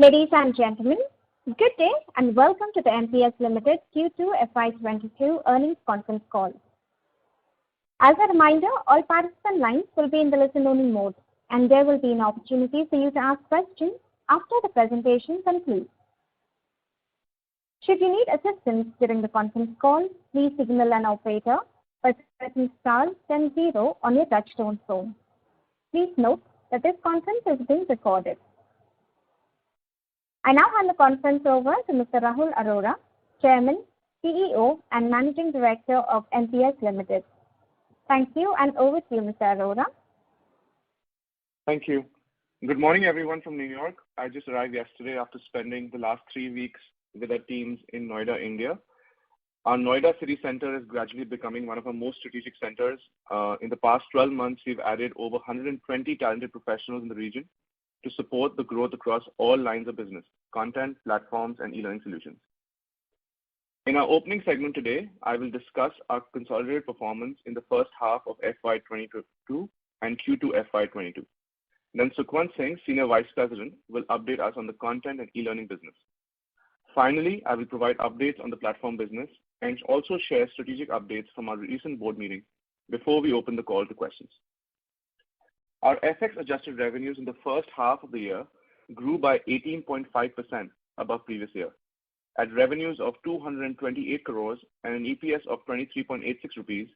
Ladies and gentlemen, good day and welcome to the MPS Limited Q2FY22 Earnings Conference Call. As a reminder, all participant lines will be in the listen-only mode, and there will be an opportunity for you to ask questions after the presentation concludes. Should you need assistance during the conference call, please signal an operator by pressing star then 0 on your touchtone phone. Please note that this conference is being recorded. I now hand the conference over to Mr. Rahul Arora, Chairman, CEO and Managing Director of MPS Limited. Thank you, and over to you, Mr. Arora. Thank you. Good morning, everyone from New York. I just arrived yesterday after spending the last 3 weeks with our teams in Noida, India. Our Noida city center is gradually becoming one of our most strategic centers. In the past 12 months, we've added over 120 talented professionals in the region to support the growth across all lines of business, content, platforms, and e-learning solutions. In our opening segment today, I will discuss our consolidated performance in the first half of FY22 and Q2 FY22. Then Sukhwant Singh, Senior Vice President, will update us on the content and e-learning business. Finally, I will provide updates on the platform business and also share strategic updates from our recent board meeting before we open the call to questions. Our FX-adjusted revenues in the first half of the year grew by 18.5% above previous year. At revenues of 228 crores and an EPS of 23.86 rupees,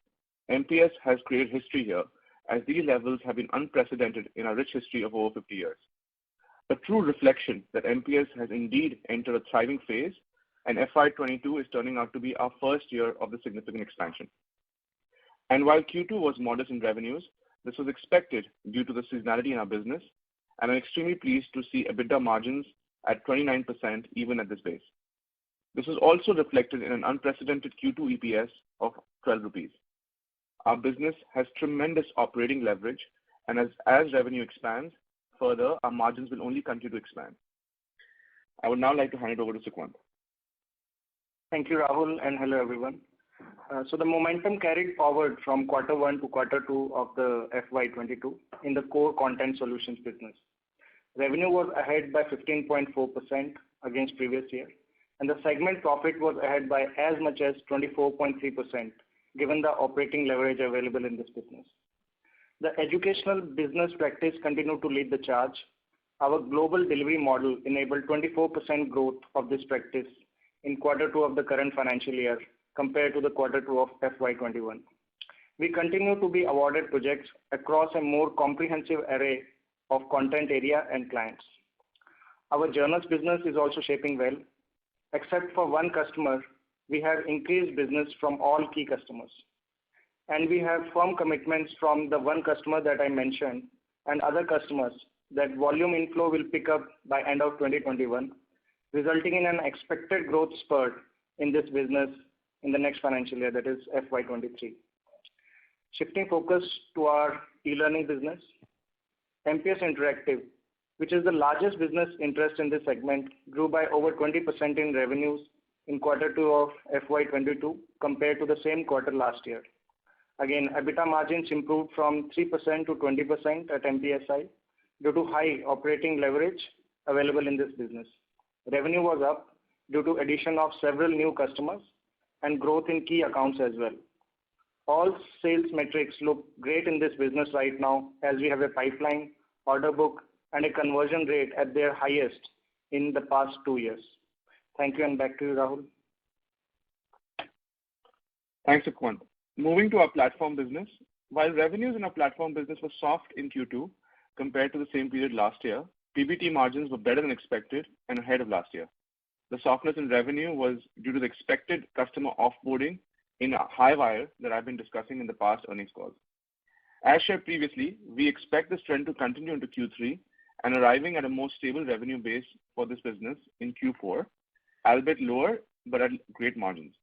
MPS has created history here, as these levels have been unprecedented in our rich history of over 50 years. A true reflection that MPS has indeed entered a thriving phase, and FY22 is turning out to be our first year of the significant expansion. And while Q2 was modest in revenues, this was expected due to the seasonality in our business, and I'm extremely pleased to see EBITDA margins at 29% even at this base. This is also reflected in an unprecedented Q2 EPS of 12 rupees. Our business has tremendous operating leverage, and as revenue expands further, our margins will only continue to expand. I would now like to hand it over to Sukhwant. Thank you, Rahul, and hello, everyone. So the momentum carried forward from Q1 to Q2 of the FY22 in the core content solutions business. Revenue was ahead by 15.4% against previous year, and the segment profit was ahead by as much as 24.3%, given the operating leverage available in this business. The educational business practice continued to lead the charge. Our global delivery model enabled 24% growth of this practice in Q2 of the current financial year compared to the Q2 of FY21. We continue to be awarded projects across a more comprehensive array of content area and clients. Our journals business is also shaping well. Except for one customer, we have increased business from all key customers. And we have firm commitments from the one customer that I mentioned and other customers that volume inflow will pick up by end of 2021, resulting in an expected growth spurt in this business in the next financial year, that is FY23. Shifting focus to our e-learning business, MPS Interactive, which is the largest business interest in this segment, grew by over 20% in revenues in Q2 of FY22 compared to the same quarter last year. Again, EBITDA margins improved from 3% to 20% at MPSI due to high operating leverage available in this business. Revenue was up due to addition of several new customers and growth in key accounts as well. All sales metrics look great in this business right now, as we have a pipeline, order book, and a conversion rate at their highest in the past 2 years. Thank you, and back to you, Rahul. Thanks, Sukhwant. Moving to our platform business, while revenues in our platform business were soft in Q2 compared to the same period last year, PBT margins were better than expected and ahead of last year. The softness in revenue was due to the expected customer offboarding in Highwire that I've been discussing in the past earnings calls. As shared previously, we expect this trend to continue into Q3 and arriving at a more stable revenue base for this business in Q4, albeit lower but at great margins.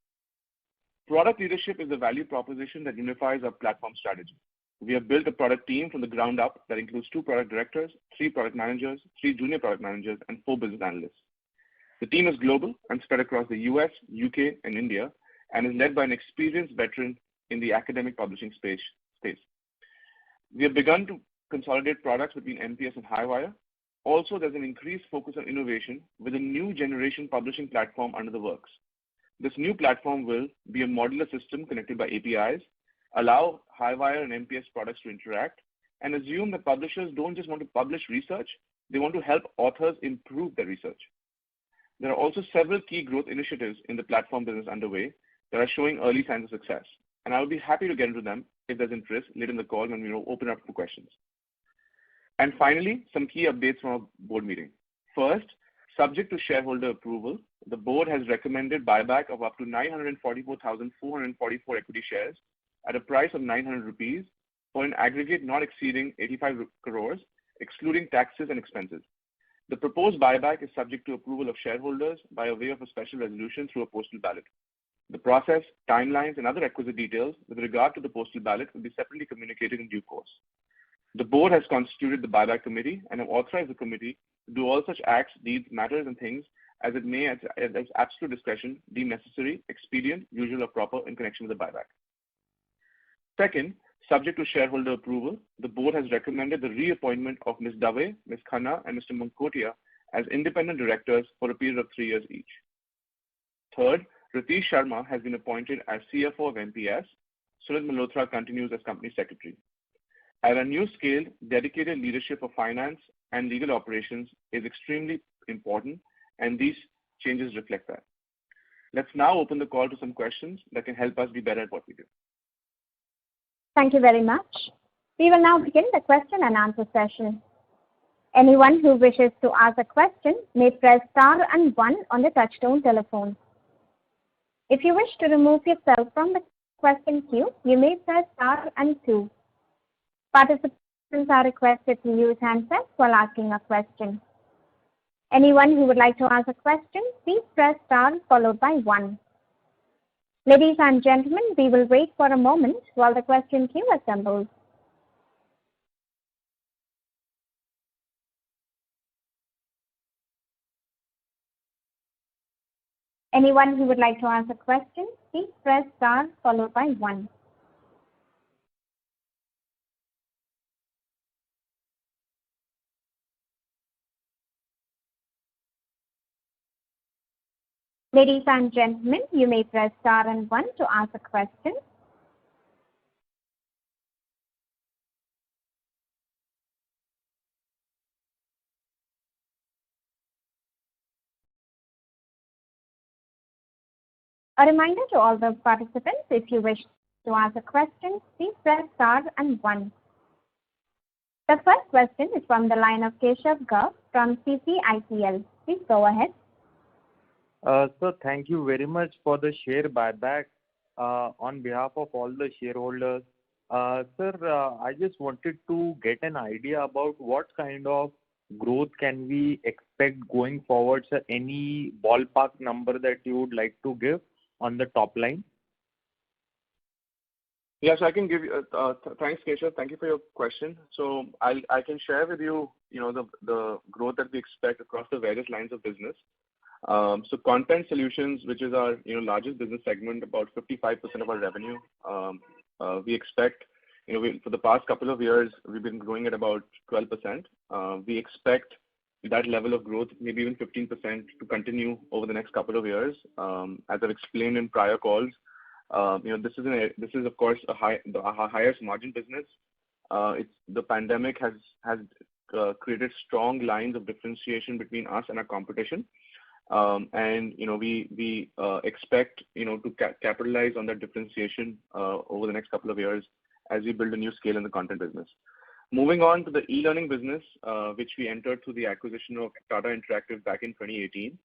Product leadership is the value proposition that unifies our platform strategy. We have built a product team from the ground up that includes 2 product directors, 3 product managers, 3 junior product managers, and 4 business analysts. The team is global and spread across the US, UK, and India, and is led by an experienced veteran in the academic publishing space. We have begun to consolidate products between MPS and Highwire Also, there's an increased focus on innovation with a new generation publishing platform under the works. This new platform will be a modular system connected by APIs, allow Highwire and MPS products to interact, and assume that publishers don't just want to publish research, they want to help authors improve their research. There are also several key growth initiatives in the platform business underway that are showing early signs of success, and I will be happy to get into them if there's interest later in the call when we open up for questions. And finally, some key updates from our board meeting. First, subject to shareholder approval, the board has recommended buyback of up to 944,444 equity shares at a price of 900 rupees for an aggregate not exceeding 85 crores, excluding taxes and expenses. The proposed buyback is subject to approval of shareholders by way of a special resolution through a postal ballot. The process, timelines, and other requisite details with regard to the postal ballot will be separately communicated in due course. The board has constituted the buyback committee and have authorized the committee to do all such acts, deeds, matters, and things as it may, at its absolute discretion, deem necessary, expedient, usual, or proper in connection with the buyback. Second, subject to shareholder approval, the board has recommended the reappointment of Ms. Dave, Ms. Khanna, and Mr. Mankotia as independent directors for a period of 3 years each. Third, Ritesh Sharma has been appointed as CFO of MPS. Sunil Malhotra continues as company secretary. At a new scale, dedicated leadership of finance and legal operations is extremely important, and these changes reflect that. Let's now open the call to some questions that can help us be better at what we do. Thank you very much. We will now begin the question and answer session. Anyone who wishes to ask a question may press star and 1 on the touchtone telephone. If you wish to remove yourself from the question queue, you may press star and 2. Participants are requested to use handsets while asking a question. Anyone who would like to ask a question, please press star followed by 1. Ladies and gentlemen, we will wait for a moment while the question queue assembles. Anyone who would like to ask a question, please press star followed by 1. Ladies and gentlemen, you may press star and 1 to ask a question. A reminder to all the participants, if you wish to ask a question, please press star and 1. The first question is from the line of Keshav Garg from CCICL. Please go ahead. Sir, thank you very much for the share buyback on behalf of all the shareholders. Sir, I just wanted to get an idea about what kind of growth can we expect going forward, sir. Any ballpark number that you would like to give on the top line? Yes, I can give you. Thanks, Keshav. Thank you for your question. So I can share with you, the growth that we expect across the various lines of business. So content solutions, which is our largest business segment, about 55% of our revenue. We expect, for the past couple of years, we've been growing at about 12%. We expect that level of growth, maybe even 15%, to continue over the next couple of years. As I've explained in prior calls, this is of course our highest margin business. The pandemic has created strong lines of differentiation between us and our competition. And we expect to capitalize on that differentiation over the next couple of years as we build a new scale in the content business. Moving on to the e-learning business, which we entered through the acquisition of Tata Interactive back in 2018.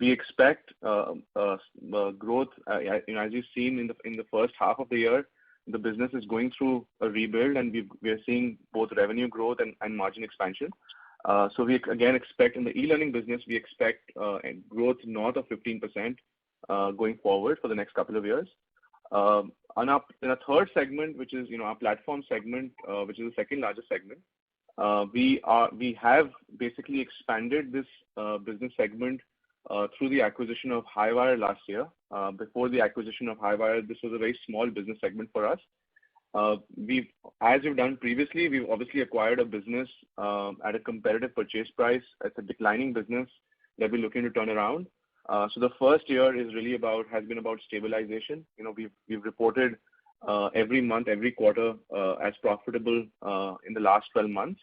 We expect growth. As you've seen in the first half of the year, the business is going through a rebuild, and we are seeing both revenue growth and margin expansion. So we again expect in the e-learning business, we expect growth north of 15% going forward for the next couple of years. In a third segment, which is our platform segment, which is the second largest segment, we have basically expanded this business segment through the acquisition of Highwire last year. Before the acquisition of Highwire, this was a very small business segment for us. as we've done previously, we've obviously acquired a business at a competitive purchase price. It's a declining business that we're looking to turn around. So the first year has been about stabilization. We've reported every month, every quarter as profitable in the last 12 months.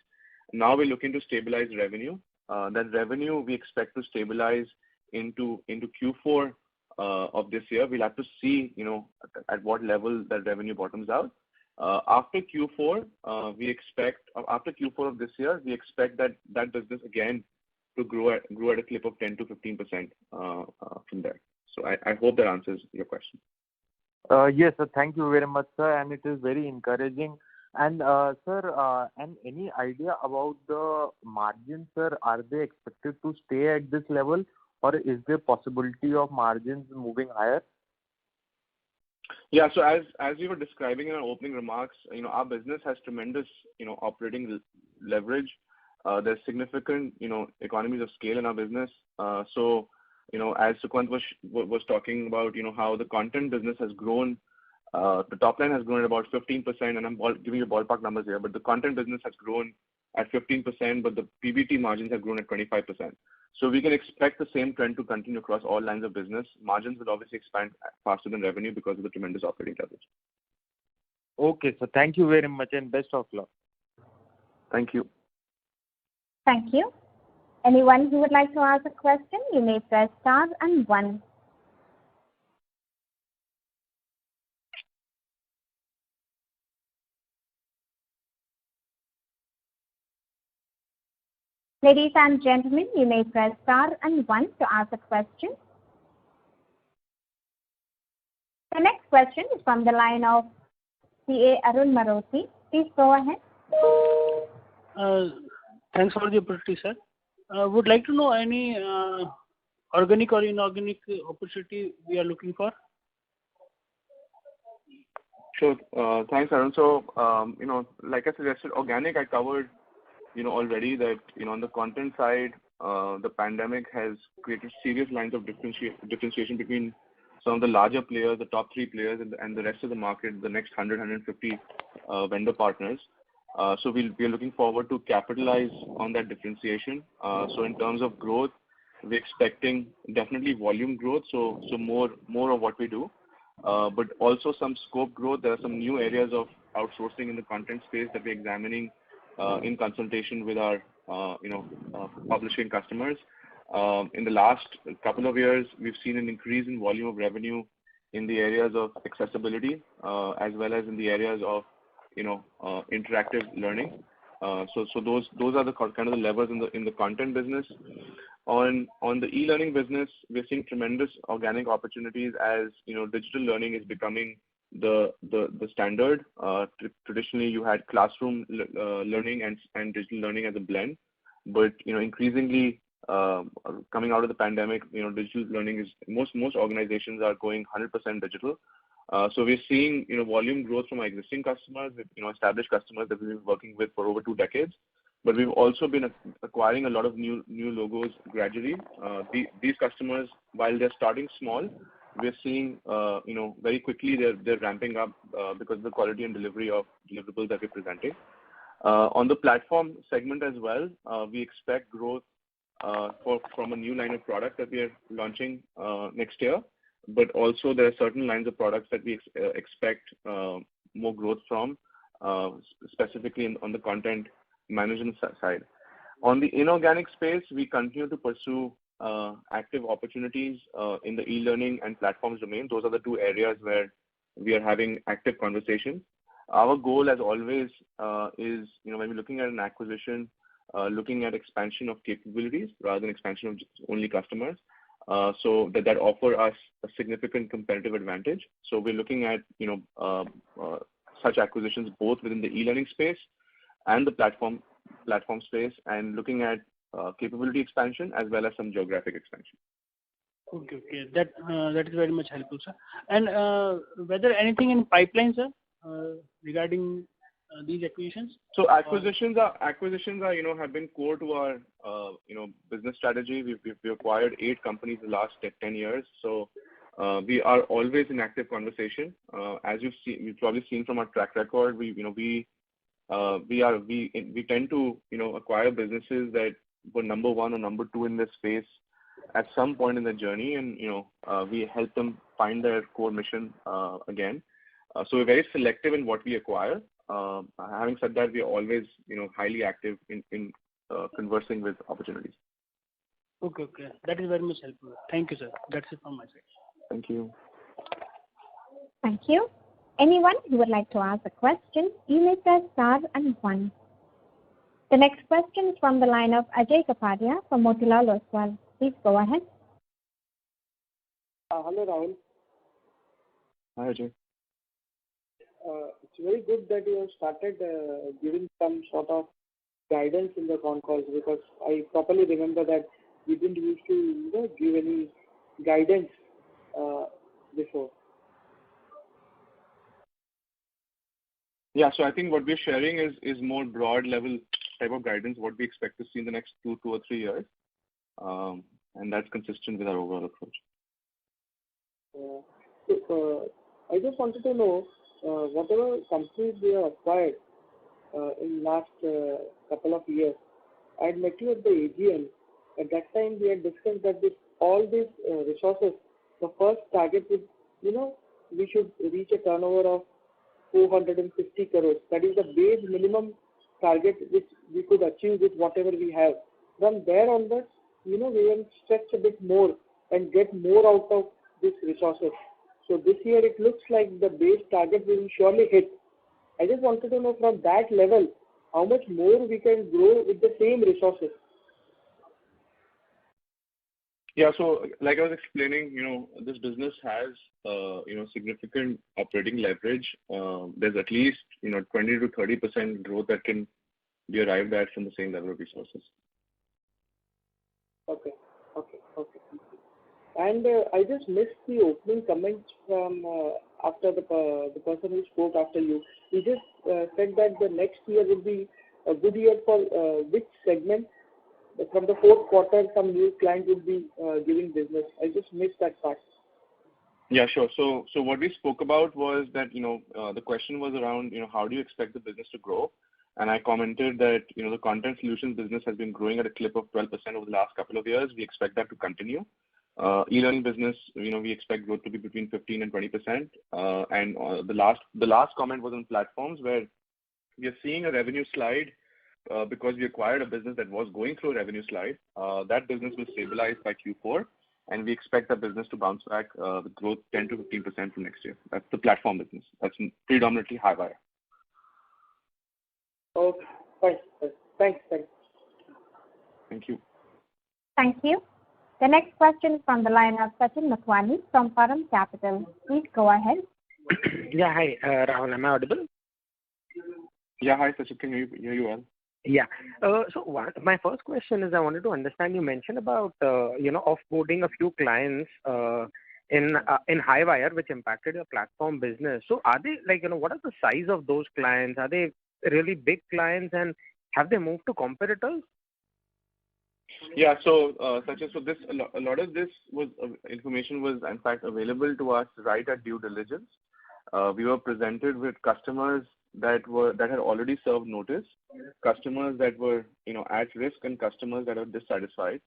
Now we're looking to stabilize revenue. That revenue we expect to stabilize into Q4 of this year. We'll have to see, at what level that revenue bottoms out. After Q4 of this year, we expect that business again to grow at a clip of 10 to 15% from there. So I hope that answers your question. Yes, sir. Thank you very much, sir. And it is very encouraging. And sir, and any idea about the margins, sir? Are they expected to stay at this level, or is there possibility of margins moving higher? Yeah. So as we were describing in our opening remarks, our business has tremendous, operating leverage. There's significant, economies of scale in our business. So, as Sukhwant was talking about, how the content business has grown, the top line has grown at about 15%, and I'm giving you ballpark numbers here, but the content business has grown at 15%, but the PBT margins have grown at 25%. So we can expect the same trend to continue across all lines of business. Margins will obviously expand faster than revenue because of the tremendous operating leverage. Okay, so thank you very much and best of luck. Thank you. Thank you. Anyone who would like to ask a question, you may press star and 1. Ladies and gentlemen, you may press star and 1 to ask a question. The next question is from the line of CA Arun Marothi. Please go ahead. Thanks for the opportunity, sir. Would like to know any organic or inorganic opportunity we are looking for? Sure. Thanks, Arun. So, like I suggested, organic I covered, already that, on the content side, the pandemic has created serious lines of differentiation between some of the larger players, the top 3 players, and the rest of the market, the next 100, 150 vendor partners. So we're looking forward to capitalize on that differentiation. So in terms of growth, we're expecting definitely volume growth, so more of what we do, but also some scope growth. There are some new areas of outsourcing in the content space that we're examining in consultation with our publishing customers. In the last couple of years, we've seen an increase in volume of revenue in the areas of accessibility, as well as in the areas of interactive learning. So those are the kind of the levers in the content business. On the e-learning business, we're seeing tremendous organic opportunities as digital learning is becoming the standard. Traditionally, you had classroom learning and digital learning as a blend, but increasingly coming out of the pandemic, digital learning is most organizations are going 100% digital. So we're seeing volume growth from our existing customers, established customers that we've been working with for over 2 decades. But we've also been acquiring a lot of new logos gradually. These customers, while they're starting small, we're seeing very quickly they're ramping up because of the quality and delivery of deliverables that we're presenting. On the platform segment as well, we expect growth from a new line of product that we are launching next year. But also there are certain lines of products that we expect more growth from, specifically on the content management side. On the inorganic space, we continue to pursue active opportunities in the e-learning and platforms domain. Those are the 2 areas where we are having active conversations. Our goal, as always, is when we're looking at an acquisition, looking at expansion of capabilities rather than expansion of just only customers. So that offer us a significant competitive advantage. So we're looking at such acquisitions both within the e-learning space and the platform space, and looking at capability expansion as well as some geographic expansion. Okay. That is very much helpful, sir. And whether anything in pipeline, sir, regarding these acquisitions? So acquisitions are have been core to our business strategy. We've acquired 8 companies in the last 10 years. So We are always in active conversation. As you've probably seen from our track record, we tend to acquire businesses that were number one or number two in this space at some point in the journey, and we help them find their core mission again. So we're very selective in what we acquire. Having said that, we are always highly active in conversing with opportunities. Okay. That is very much helpful. Thank you, sir. That's it from my side. Thank you. Thank you. Anyone who would like to ask a question, you may press star and 1. The next question is from the line of Ajay Kapadia from Motilal Oswal. Please go ahead. Hello, Rahul. Hi, Ajay. It's very good that you have started giving some sort of guidance in the Concalls, because I properly remember that you didn't used to give any guidance before. Yeah, so I think what we're sharing is more broad level type of guidance, what we expect to see in the next 2 or 3 years. And that's consistent with our overall approach. I just wanted to know, whatever companies we have acquired in last couple of years, I had met you at the AGM. At that time, we had discussed that all these resources, the first target would, we should reach a turnover of 450 crores. That is the base minimum target which we could achieve with whatever we have. From there onwards, we will stretch a bit more and get more out of these resources. So this year it looks like the base target will surely hit. I just wanted to know from that level, how much more we can grow with the same resources. Yeah, so like I was explaining, this business has, significant operating leverage. There's at least, 20 to 30% growth that can be arrived at from the same level of resources. Okay. And I just missed the opening comments from after the person who spoke after you. He just said that the next year will be a good year for which segment? From the fourth quarter, some new client will be giving business. I just missed that part. Yeah, sure. So what we spoke about was that, the question was around, how do you expect the business to grow? And I commented that, the content solutions business has been growing at a clip of 12% over the last couple of years. We expect that to continue. E-learning business, we expect growth to be between 15 and 20%. And the last comment was on platforms, where we are seeing a revenue slide because we acquired a business that was going through a revenue slide. That business will stabilize by Q4, and we expect the business to bounce back with growth 10 to 15% from next year. That's the platform business. That's predominantly high-wire. Okay, fine. Thanks. Thank you. Thank you. The next question is from the line of Sachin Makwani from Param Capital. Please go ahead. Yeah, hi, Rahul. Am I audible? Yeah, hi, Sachin. Can hear you well? Yeah. My first question is, I wanted to understand, you mentioned about, offboarding a few clients in high-wire, which impacted your platform business. So are they, what are the size of those clients? Are they really big clients, and have they moved to competitors? Yeah, so Sachin, so a lot of this information was in fact available to us right at due diligence. We were presented with customers that had already served notice, customers that were at risk, and customers that are dissatisfied.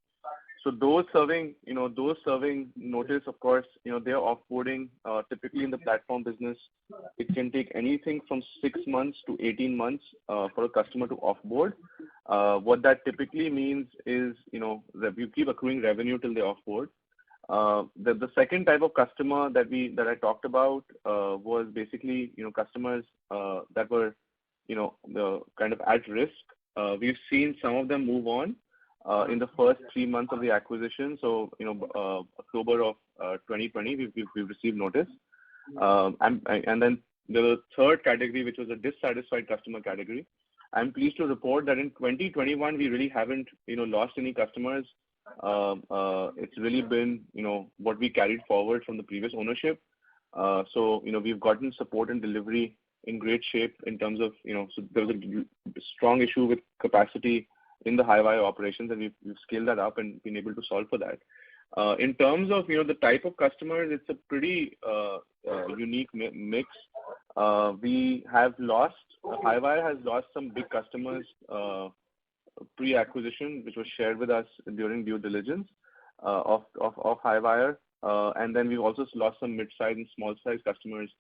So those serving notice, of course, they are offboarding. Typically in the platform business, it can take anything from 6 months to 18 months for a customer to offboard. What that typically means is, that you keep accruing revenue till they offboard. The second type of customer that I talked about was basically, customers that were, kind of at risk. We've seen some of them move on in the first 3 months of the acquisition. So, October of 2020, we've received notice. And then the third category, which was a dissatisfied customer category. I'm pleased to report that in 2021, we really haven't, lost any customers. It's really been, what we carried forward from the previous ownership. So, we've gotten support and delivery in great shape in terms of, so there was a strong issue with capacity in the high-wire operations, and we've scaled that up and been able to solve for that. In terms of the type of customers, it's a pretty unique mix. We have lost Highwire has lost some big customers pre-acquisition, which was shared with us during due diligence of Highwire, and then we've also lost some mid-size and small-size customers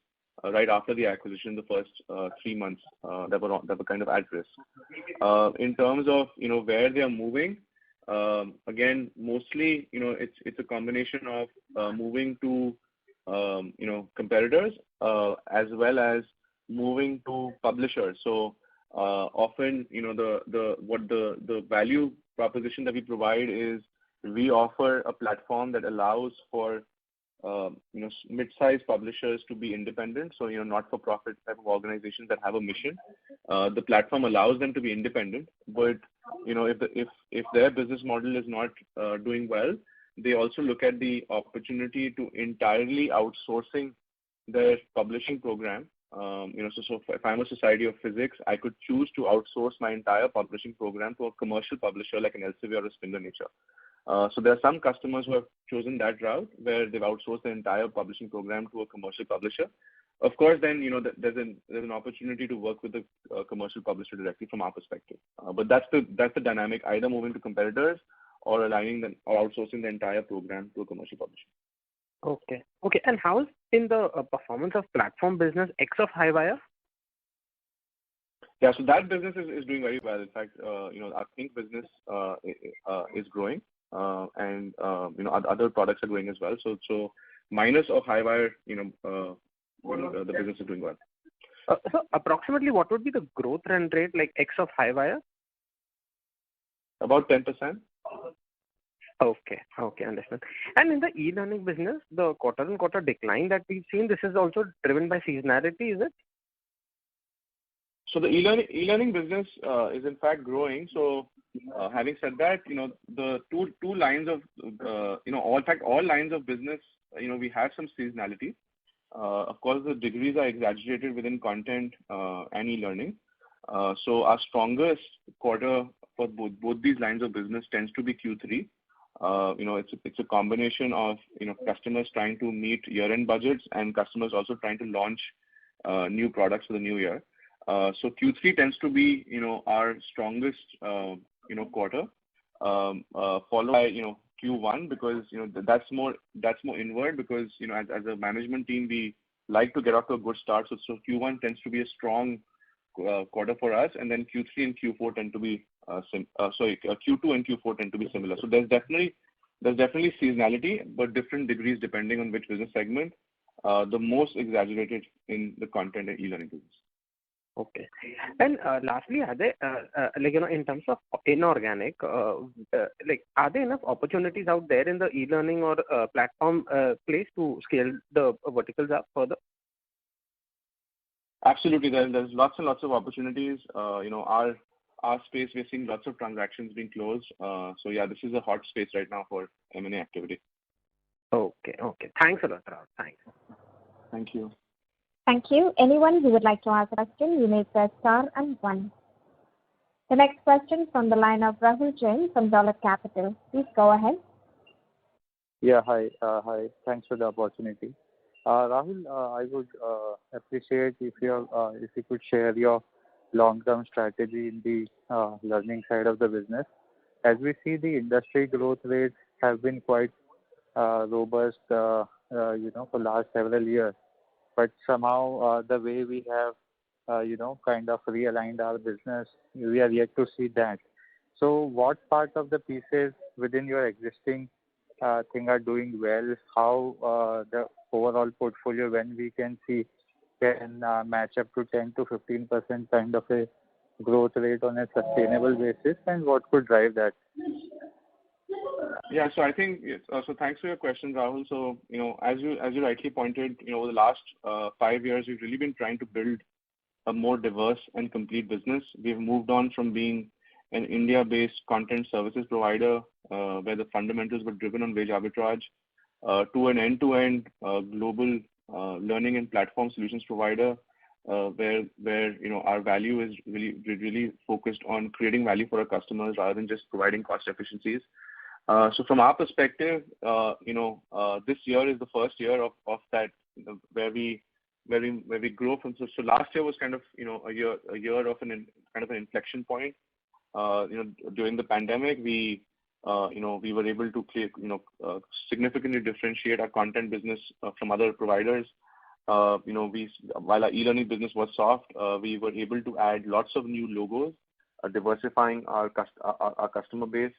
right after the acquisition, the first 3 months that were kind of at risk. In terms of where they are moving, again, mostly it's a combination of moving to competitors as well as moving to publishers. So often the value proposition that we provide is we offer a platform that allows for mid-sized publishers to be independent, so not-for-profit type of organizations that have a mission. The platform allows them to be independent, but if their business model is not doing well, they also look at the opportunity to entirely outsourcing their publishing program. So if I'm a Society of Physics, I could choose to outsource my entire publishing program to a commercial publisher like an Elsevier or a Spindler Nature. So there are some customers who have chosen that route where they've outsourced the entire publishing program to a commercial publisher. Of course, then there's an opportunity to work with the commercial publisher directly from our perspective. But that's the dynamic, either moving to competitors or aligning them or outsourcing the entire program to a commercial publisher. Okay. And how's been the performance of platform business X of Highwire? Yeah, so that business is doing very well. In fact, our Think business is growing, and other products are growing as well. So minus of Highwire, the business is doing well. So approximately what would be the growth run rate like X of Highwire? About 10%. Okay, understand. And in the e-learning business, the quarter-on-quarter decline that we've seen, this is also driven by seasonality, is it? So the e-learning business is in fact growing. So having said that, the two lines of all lines of business, we have some seasonality. Of course, the degrees are exaggerated within content and e-learning. So our strongest quarter for both these lines of business tends to be Q3. It's a combination of customers trying to meet year-end budgets and customers also trying to launch new products for the new year. So Q3 tends to be our strongest quarter, followed by Q1, because that's more inward, because as a management team we like to get off to a good start. So Q1 tends to be a strong quarter for us, and then Q3 and Q4 tend to be Q2 and Q4 tend to be similar. So there's definitely seasonality, but different degrees depending on which business segment. The most exaggerated in the content and e-learning business. Okay. And lastly, are there in terms of inorganic, are there enough opportunities out there in the e-learning or platform place to scale the verticals up further? Absolutely, there's lots and lots of opportunities. Our space, we're seeing lots of transactions being closed. So yeah, this is a hot space right now for M&A activity. Okay. Thanks a lot, Rahul. Thanks. Thank you. Thank you. Anyone who would like to ask a question, you may press star and 1. The next question from the line of Rahul Jain from Dolat Capital. Please go ahead. Yeah, hi. Thanks for the opportunity. Rahul, I would appreciate if you could share your long-term strategy in the learning side of the business. As we see, the industry growth rates have been quite robust, for last several years. But somehow the way we have, kind of realigned our business, we are yet to see that. So what part of the pieces within your existing thing are doing well? How the overall portfolio, when we can see, can match up to 10 to 15% kind of a growth rate on a sustainable basis, and what could drive that? Yeah, so I think so. Thanks for your question, Rahul. So as you rightly pointed, over the last 5 years, we've really been trying to build a more diverse and complete business. We've moved on from being an India-based content services provider, where the fundamentals were driven on wage arbitrage, to an end-to-end global learning and platform solutions provider, where our value is really focused on creating value for our customers rather than just providing cost efficiencies. So from our perspective, this year is the first year of that, where we grow from. So last year was kind of a year of kind of an inflection point. During the pandemic, we were able to significantly differentiate our content business from other providers. While our e-learning business was soft, we were able to add lots of new logos, diversifying our customer base.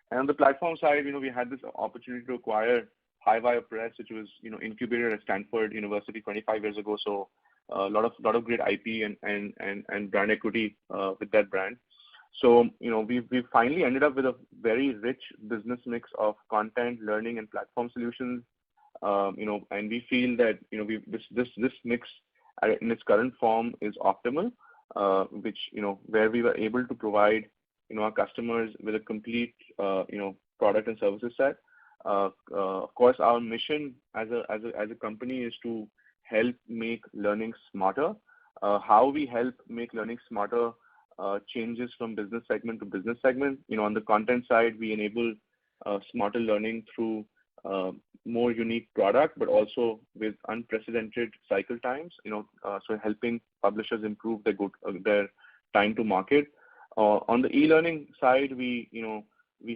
And on the platform side, we had this opportunity to acquire Highwire Press, which was incubated at Stanford University 25 years ago. So a lot of great IP and brand equity with that brand. So we finally ended up with a very rich business mix of content, learning, and platform solutions. And we feel that this mix in its current form is optimal, which where we were able to provide our customers with a complete product and services set. Of course, our mission as a company is to help make learning smarter. How we help make learning smarter changes from business segment to business segment. On the content side, we enable smarter learning through more unique product, but also with unprecedented cycle times. So helping publishers improve their time to market. On the e-learning side, we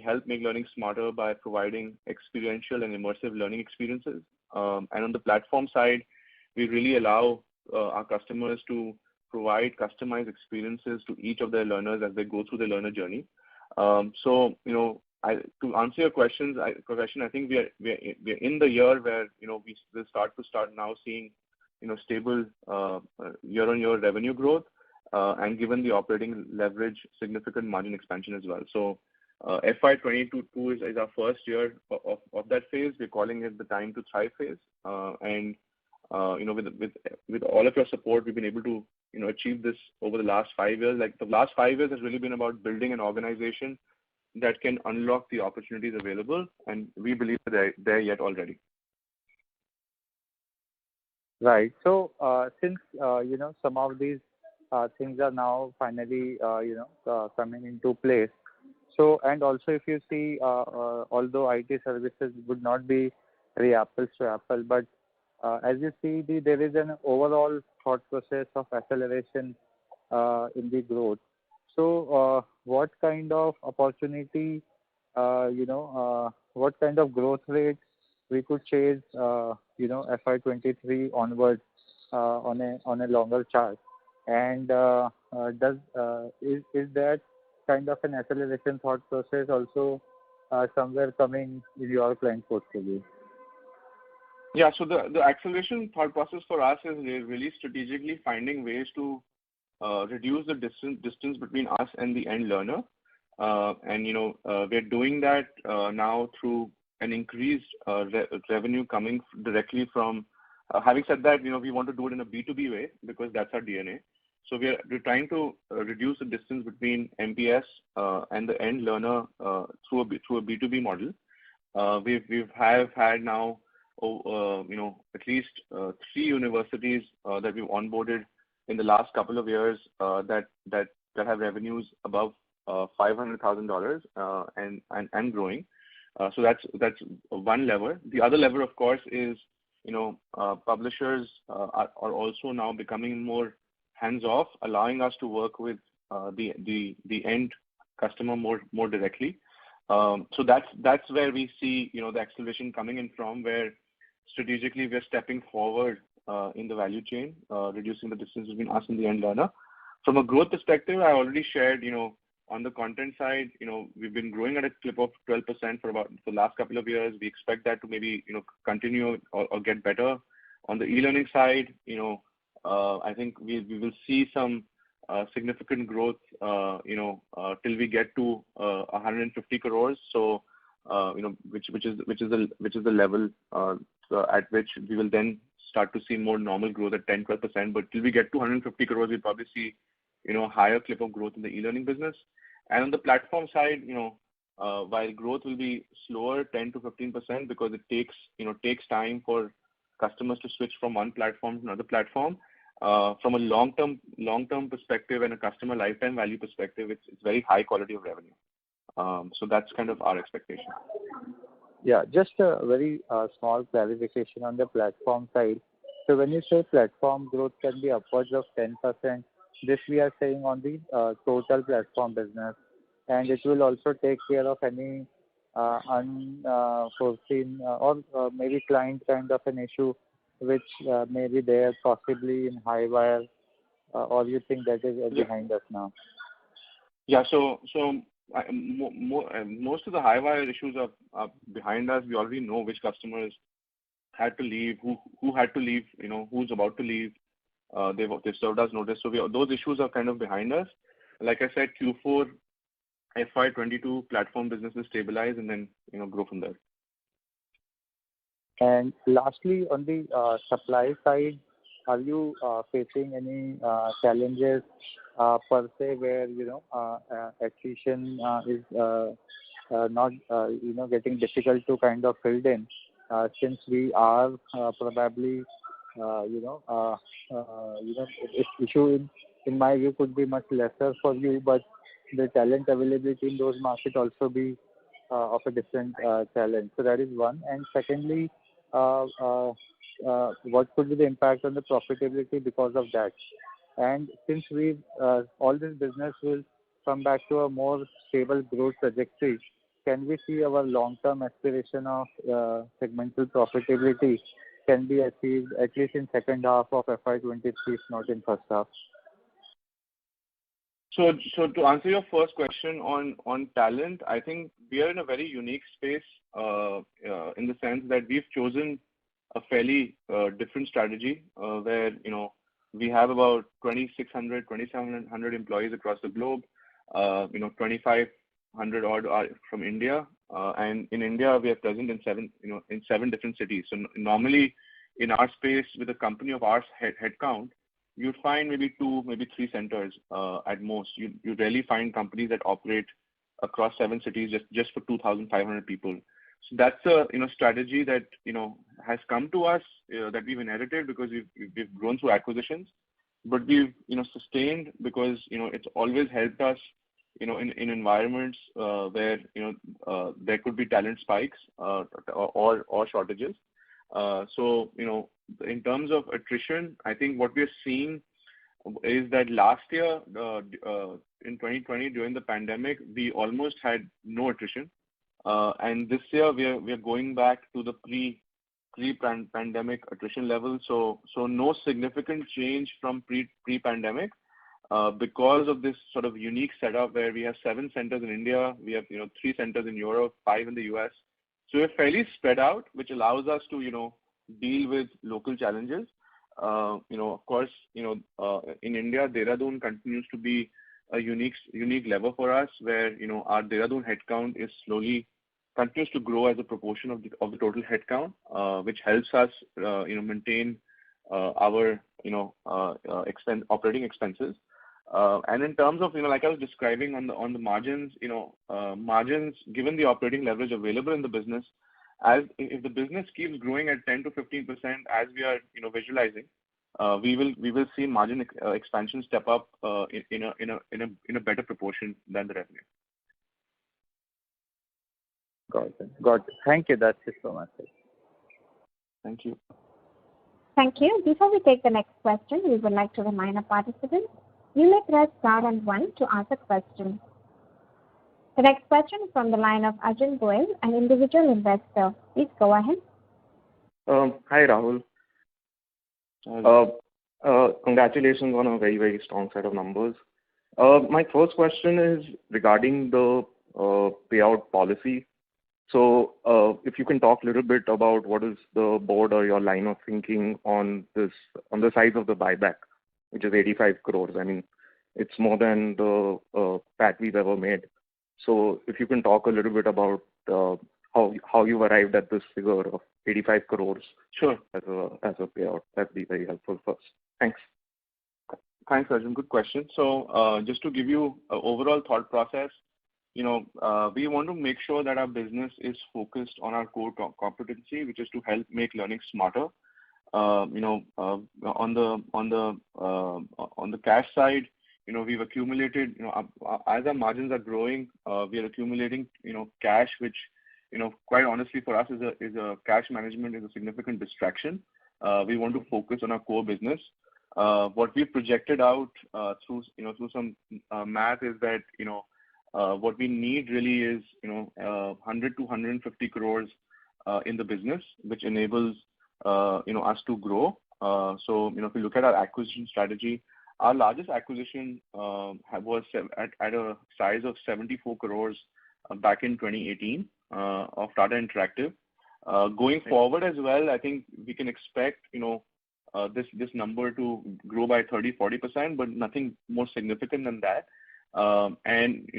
help make learning smarter by providing experiential and immersive learning experiences. And on the platform side, we really allow our customers to provide customized experiences to each of their learners as they go through the learner journey. To answer your question, I think we're in the year where we will start now seeing stable year-on-year revenue growth, and given the operating leverage, significant margin expansion as well. So FY22 is our first year of that phase. We're calling it the time to thrive phase. And with all of your support, we've been able to achieve this over the last 5 years. Like the last 5 years has really been about building an organization that can unlock the opportunities available, and we believe they're there yet already. Right. So since some of these things are now finally coming into place. So, and also if you see, although IT services would not be very apples to apple, but as you see, there is an overall thought process of acceleration in the growth. So what kind of opportunity, what kind of growth rate we could chase, FY23 onwards on a longer chart? And is that kind of an acceleration thought process also somewhere coming in your client portfolio? Yeah, so the acceleration thought process for us is really strategically finding ways to reduce the distance between us and the end learner. And we're doing that now through an increased revenue coming directly from. Having said that, we want to do it in a B2B way because that's our DNA. So we're trying to reduce the distance between MPS and the end learner through a B2B model. We've had now at least 3 universities that we've onboarded in the last couple of years that have revenues above $500,000 and growing. So that's one lever. The other lever, of course, is publishers are also now becoming more hands-off, allowing us to work with the end customer more directly. So that's where we see the acceleration coming in from, where strategically we're stepping forward in the value chain, reducing the distance between us and the end learner. From a growth perspective, I already shared, on the content side, we've been growing at a clip of 12% for the last couple of years. We expect that to maybe, continue or get better. On the e-learning side, I think we will see some significant growth, till we get to 150 crores. So, which is the level at which we will then start to see more normal growth at 10-12%. But till we get to 150 crores, we'll probably see higher clip of growth in the e-learning business. And on the platform side, while growth will be slower, 10 to 15%, because it takes time for customers to switch from one platform to another platform. From a long-term perspective and a customer lifetime value perspective, it's very high quality of revenue. So that's kind of our expectation. Yeah, just a very small clarification on the platform side. So when you say platform growth can be upwards of 10%, this we are saying on the total platform business, and it will also take care of any unforeseen or maybe client kind of an issue which may be there possibly in Highwire, or you think that is behind us now? Yeah. Most of the Highwire issues are behind us. We already know which customers had to leave, who had to leave, who's about to leave. They've served us notice. So those issues are kind of behind us. Like I said, Q4 FY22 platform business is stabilized and then grow from there. And lastly, on the supply side, are you facing any challenges per se where attrition is not getting difficult to kind of filled in, since we are probably this issue in my view could be much lesser for you, but the talent availability in those markets also be of a different challenge. So that is one. And secondly, what could be the impact on the profitability because of that? And since all this business will come back to a more stable growth trajectory, can we see our long-term aspiration of segmental profitability can be achieved at least in second half of FY23, if not in first half? So to answer your first question on talent, I think we are in a very unique space in the sense that we've chosen a fairly different strategy where we have about 2,700 employees across the globe. 2,500 odd are from India, and in India we are present in seven different cities. So normally in our space with a company of our headcount, you'd find maybe 2, maybe 3 centers at most. You rarely find companies that operate across 7 cities just for 2,500 people. So that's a strategy that has come to us that we've inherited because we've grown through acquisitions, but we've sustained because it's always helped us in environments where there could be talent spikes or shortages. So in terms of attrition, I think what we're seeing is that last year in 2020 during the pandemic we almost had no attrition, and this year we are going back to the pre-pandemic attrition level. So no significant change from pre-pandemic because of this sort of unique setup where we have 7 centers in India, we have 3 centers in Europe, 5 in the US. So we're fairly spread out, which allows us to deal with local challenges. Of course, in India, Dehradun continues to be a unique lever for us, where our Dehradun headcount is slowly continues to grow as a proportion of the total headcount, which helps us maintain our operating expenses. And in terms of like I was describing on the margins, margins given the operating leverage available in the business, as if the business keeps growing at 10 to 15% as we are visualizing, we will see margin expansion step up in a better proportion than the revenue. Got it. Thank you. That's it from my side. Thank you. Thank you. Before we take the next question, we would like to remind our participants, you may press star and 1 to ask a question. The next question is from the line of Arjun Goel, an individual investor. Please go ahead. Hi, Rahul. Congratulations on a very, very strong set of numbers. My first question is regarding the payout policy. So if you can talk a little bit about what is the board or your line of thinking on the size of the buyback, which is 85 crores. I mean, it's more than the PAT we've ever made. So if you can talk a little bit about how you arrived at this figure of 85 crores. Sure. As a payout, that'd be very helpful first. Thanks. Thanks, Arjun. Good question. So just to give you an overall thought process, we want to make sure that our business is focused on our core competency, which is to help make learning smarter. On the cash side, we've accumulated, as our margins are growing, we are accumulating, cash which quite honestly for us is a cash management is a significant distraction. We want to focus on our core business. What we projected out through some math is that what we need really is 100 to 150 crores in the business, which enables us to grow. So if you look at our acquisition strategy, our largest acquisition was at a size of 74 crores back in 2018 of Tata Interactive. Going forward as well, I think we can expect this number to grow by 30-40%, but nothing more significant than that. And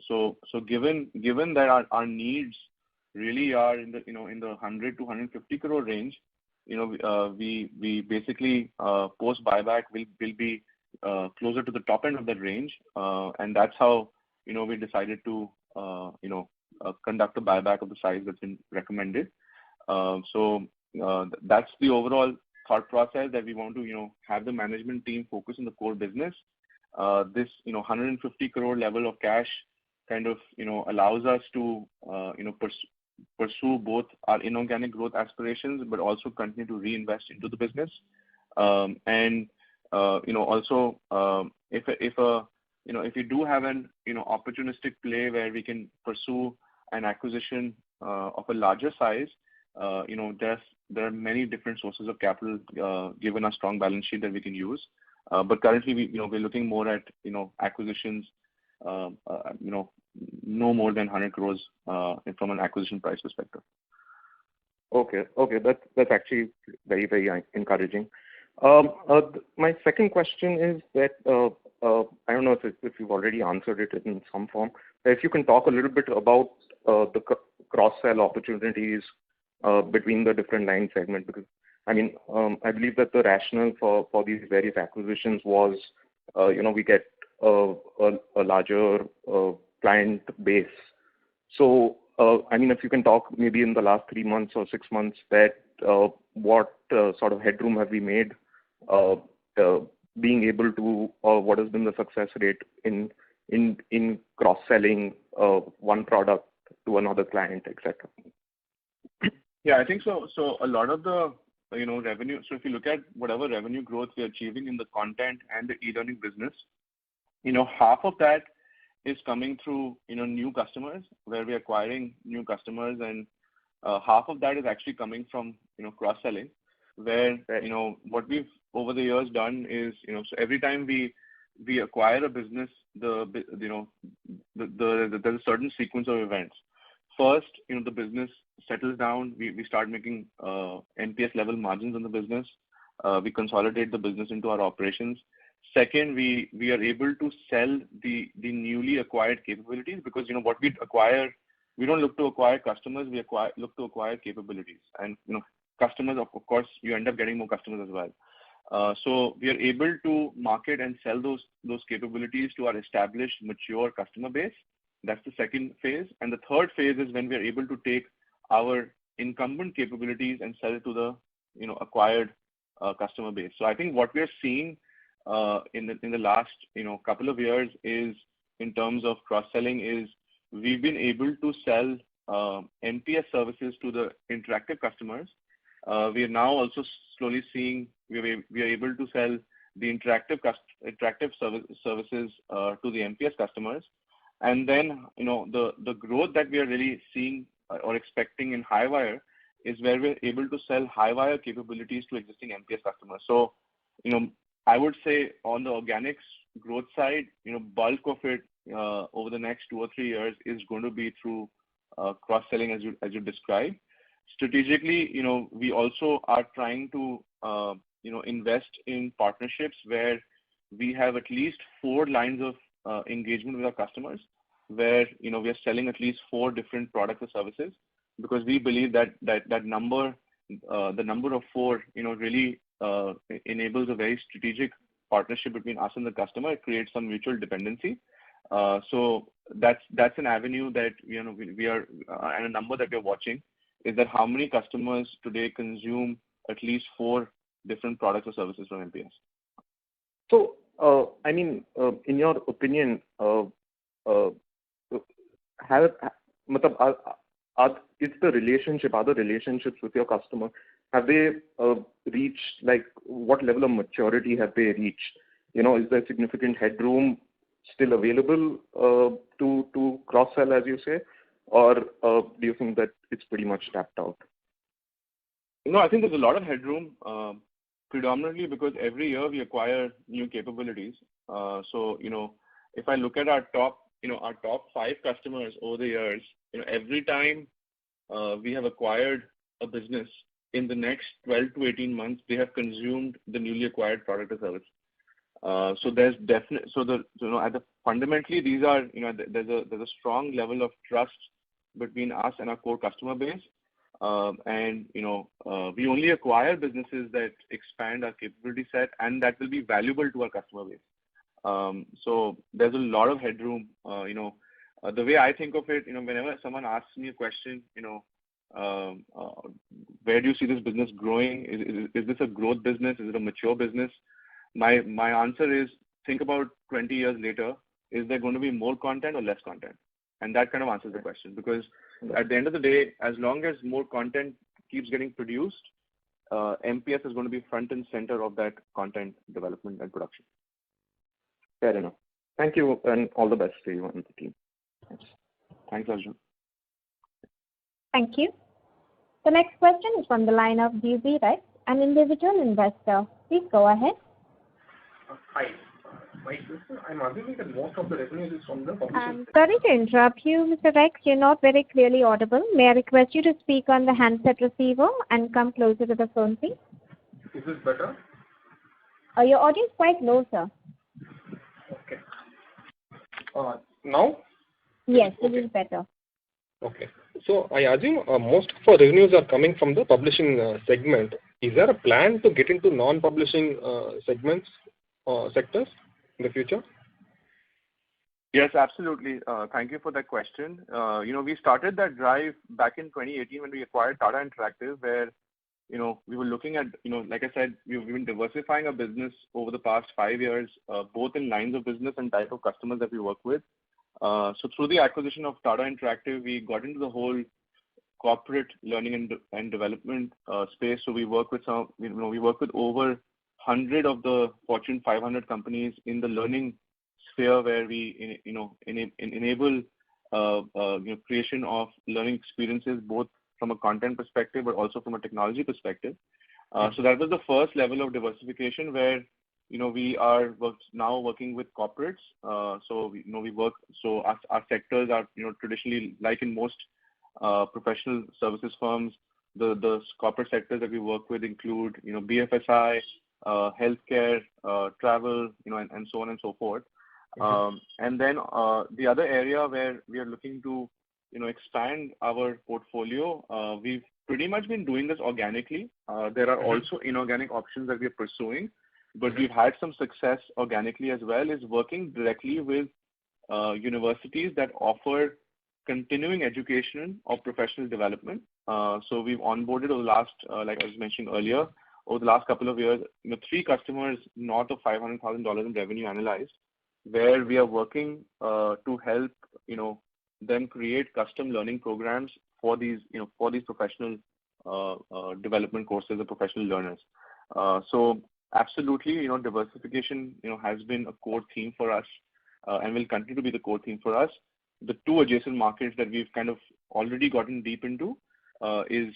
so given that our needs really are in the in the 100 to 150 crore range, we basically post buyback will be closer to the top end of that range, and that's how we decided to conduct a buyback of the size that's been recommended. So that's the overall thought process, that we want to have the management team focus on the core business. This 150 crore level of cash kind of allows us to pursue both our inorganic growth aspirations, but also continue to reinvest into the business. And also if you do have an opportunistic play where we can pursue an acquisition of a larger size, there are many different sources of capital given our strong balance sheet that we can use. But currently we're looking more at acquisitions no more than 100 crores from an acquisition price perspective. Okay, that's actually very, very encouraging. My second question is that I don't know if you've already answered it in some form. If you can talk a little bit about the cross-sell opportunities between the different line segments, because I believe that the rationale for these various acquisitions was we get a larger client base. So if you can talk maybe in the last 3 months or 6 months, that what sort of headroom have we made being able to, or what has been the success rate in cross-selling one product to another client, etc. Yeah, I think so. So a lot of the revenue. So if you look at whatever revenue growth we're achieving in the content and the e-learning business, half of that is coming through new customers, where we're acquiring new customers, and half of that is actually coming from cross-selling, where what we've over the years done is so every time we acquire a business, there's a certain sequence of events. First, the business settles down. We start making MPS level margins on the business. We consolidate the business into our operations. Second, we are able to sell the newly acquired capabilities, because what we acquire, we don't look to acquire customers, we look to acquire capabilities. And customers, of course, you end up getting more customers as well. So we are able to market and sell those capabilities to our established, mature customer base. That's the second phase. And the third phase is when we are able to take our incumbent capabilities and sell it to the acquired customer base. So I think what we are seeing in the last couple of years is, in terms of cross-selling, is we've been able to sell MPS services to the interactive customers. We are now also slowly seeing we are able to sell the interactive services to the MPS customers. And then the growth that we are really seeing or expecting in Highwire is where we're able to sell Highwire capabilities to existing MPS customers. So I would say on the organic growth side, bulk of it over the next 2 or 3 years is going to be through cross-selling, as you described. Strategically, we also are trying to invest in partnerships where we have at least 4 lines of engagement with our customers, where we are selling at least 4 different products or services, because we believe that number, the number of 4, really enables a very strategic partnership between us and the customer. It creates some mutual dependency. So that's an avenue that we are and a number that we're watching, is that how many customers today consume at least 4 different products or services from MPS. So in your opinion, are the relationships with your customer, have they reached, like, what level of maturity have they reached? Is there significant headroom still available to cross-sell, as you say, or do you think that it's pretty much tapped out? No, I think there's a lot of headroom, predominantly because every year we acquire new capabilities. So, if I look at our top 5 customers over the years, every time we have acquired a business, in the next 12 to 18 months, they have consumed the newly acquired product or service. So there's fundamentally these are, there's a strong level of trust between us and our core customer base. And we only acquire businesses that expand our capability set and that will be valuable to our customer base. So there's a lot of headroom. The way I think of it, whenever someone asks me a question, where do you see this business growing? Is this a growth business? Is it a mature business? My answer is, think about 20 years later. Is there going to be more content or less content? And that kind of answers the question, because at the end of the day, as long as more content keeps getting produced, MPS is going to be front and center of that content development and production. Fair enough. Thank you, and all the best to you and the team. Thanks, Arjun. Thank you. The next question is from the line of DB Rex, an individual investor. Please go ahead. Hi. My question, I'm assuming that most of the revenues is from the publishing. I'm sorry to interrupt you, Mr. Rex. You're not very clearly audible. May I request you to speak on the handset receiver and come closer to the phone, please? Is this better? Your audio is quite low, sir. Okay. Now? Yes, this is better. Okay. So I assume most of our revenues are coming from the publishing segment. Is there a plan to get into non-publishing segments or sectors in the future? Yes, absolutely. Thank you for that question. We started that drive back in 2018 when we acquired Tata Interactive, where, we were looking at, like I said, we've been diversifying our business over the past 5 years, both in lines of business and type of customers that we work with. So through the acquisition of Tata Interactive, we got into the whole corporate learning and development space. So we work with we work with over 100 of the Fortune 500 companies in the learning sphere, where we enable creation of learning experiences, both from a content perspective but also from a technology perspective. So that was the first level of diversification, where we are now working with corporates. So we work. So our sectors are traditionally, like in most professional services firms, the corporate sectors that we work with include BFSI, healthcare, travel, and so on and so forth. And then the other area where we are looking to expand our portfolio, we've pretty much been doing this organically. There are also inorganic options that we are pursuing, but we've had some success organically as well, is working directly with universities that offer continuing education or professional development. So we've onboarded over the last, like I was mentioning earlier, over the last couple of years, 3 customers north of $500,000 in revenue analyzed, where we are working to help them create custom learning programs for these professional development courses or professional learners. So absolutely, diversification has been a core theme for us, and will continue to be the core theme for us. The 2 adjacent markets that we've kind of already gotten deep into is,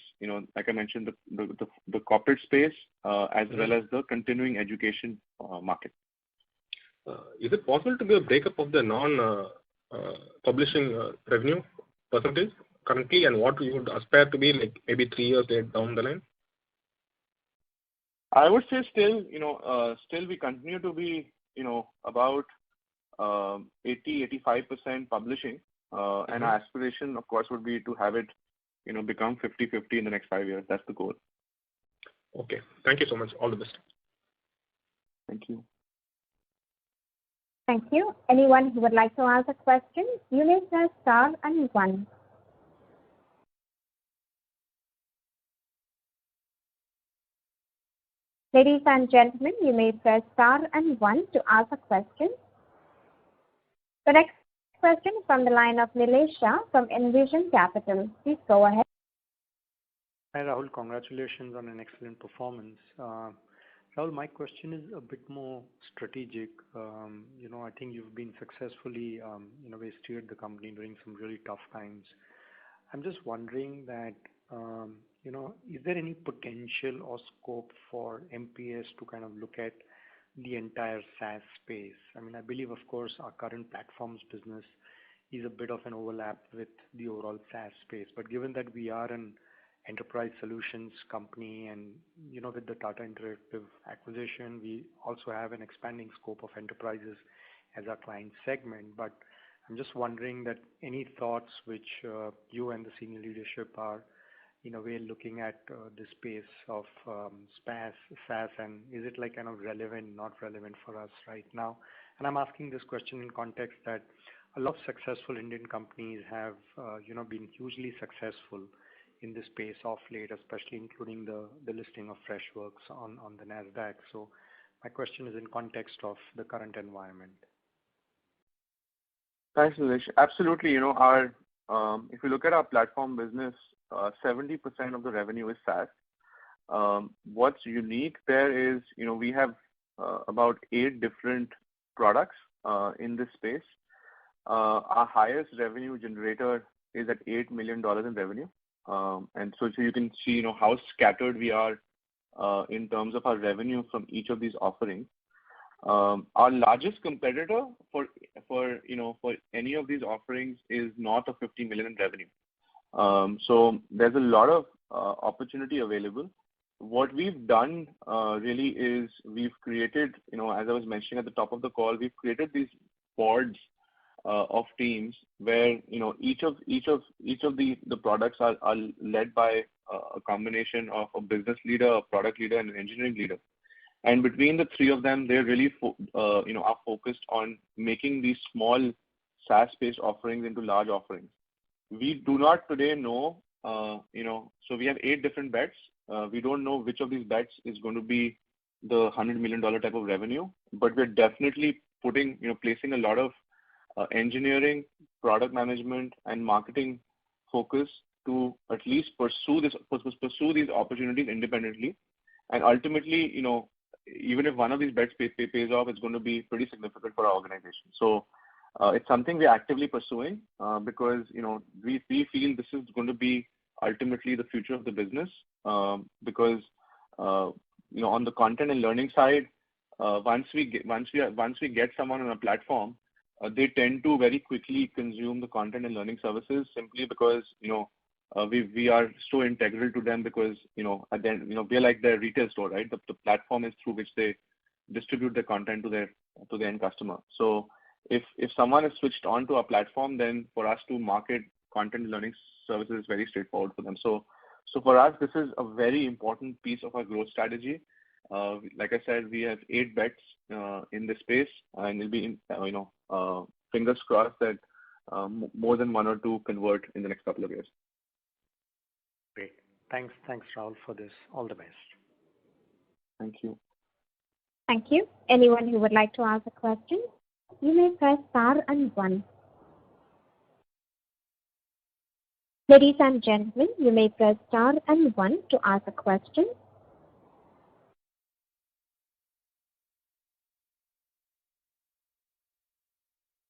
like I mentioned, the corporate space as well as the continuing education market. Is it possible to give a breakup of the non-publishing revenue percentage currently, and what you would aspire to be, like maybe 3 years down the line? I would say still we continue to be, about 80-85% publishing, and our aspiration, of course, would be to have it, become 50-50 in the next 5 years. That's the goal. Okay. Thank you so much. All the best. Thank you. Thank you. Anyone who would like to ask a question, you may press star and 1. Ladies and gentlemen, you may press star and 1 to ask a question. The next Question is from the line of Nilesh Shah from Envision Capital. Please go ahead. Hi, Rahul. Congratulations on an excellent performance. Rahul, my question is a bit more strategic. I think you've been successfully, steered the company during some really tough times. I'm just wondering that, is there any potential or scope for MPS to kind of look at the entire SaaS space? I mean, I believe, of course, our current platforms business is a bit of an overlap with the overall SaaS space. But given that we are an enterprise solutions company and, with the Tata Interactive acquisition, we also have an expanding scope of enterprises as our client segment. But I'm just wondering that any thoughts which you and the senior leadership are in a way looking at the space of SaaS, and is it like kind of relevant, not relevant for us right now? And I'm asking this question in context that a lot of successful Indian companies have, been hugely successful in this space of late, especially including the listing of Freshworks on the NASDAQ. So my question is in context of the current environment. Thanks, Nilesh. Absolutely. If you look at our platform business, 70% of the revenue is SaaS. What's unique there is, we have about 8 different products in this space. Our highest revenue generator is at $8 million in revenue. And so you can see, how scattered we are in terms of our revenue from each of these offerings. Our largest competitor for any of these offerings is north of 50 million in revenue. So there's a lot of opportunity available. What we've done really is we've created, as I was mentioning at the top of the call, we've created these boards of teams where each of the products are led by a combination of a business leader, a product leader, and an engineering leader. And between the 3 of them, they're really are focused on making these small SaaS-based offerings into large offerings. We do not today know, so we have 8 different bets. We don't know which of these bets is going to be the $100 million type of revenue, but we're definitely placing a lot of engineering, product management, and marketing focus to at least pursue these opportunities independently. And ultimately, even if one of these bets pays off, it's going to be pretty significant for our organization. So it's something we're actively pursuing because we feel this is going to be ultimately the future of the business because on the content and learning side, once we get someone on a platform, they tend to very quickly consume the content and learning services simply because we are so integral to them because at the end, we're like their retail store, right? The platform is through which they distribute the content to the end customer. So if someone is switched on to our platform, then for us to market content and learning services is very straightforward for them. So for us, this is a very important piece of our growth strategy. Like I said, we have 8 bets in this space, and it'll be fingers crossed that more than 1 or 2 convert in the next couple of years. Great. Thanks, Rahul, for this. All the best. Thank you. Thank you. Anyone who would like to ask a question, you may press star and 1. Ladies and gentlemen, you may press star and 1 to ask a question.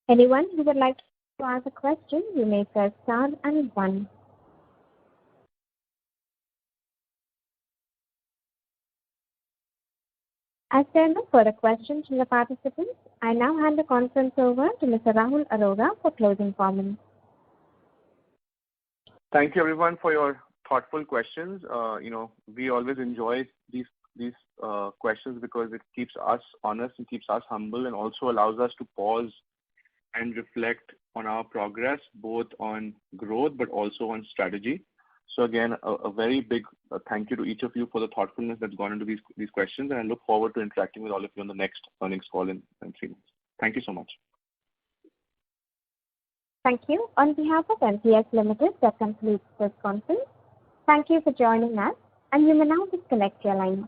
Anyone who would like to ask a question, you may press star and 1. As there are no further questions from the participants, I now hand the conference over to Mr. Rahul Arora for closing comments. Thank you, everyone, for your thoughtful questions. We always enjoy these questions because it keeps us honest and keeps us humble and also allows us to pause and reflect on our progress, both on growth but also on strategy. So again, a very big thank you to each of you for the thoughtfulness that's gone into these questions, and I look forward to interacting with all of you on the next earnings call in 3 months. Thank you so much. Thank you. On behalf of MPS Limited, that concludes this conference. Thank you for joining us, and you may now disconnect your line.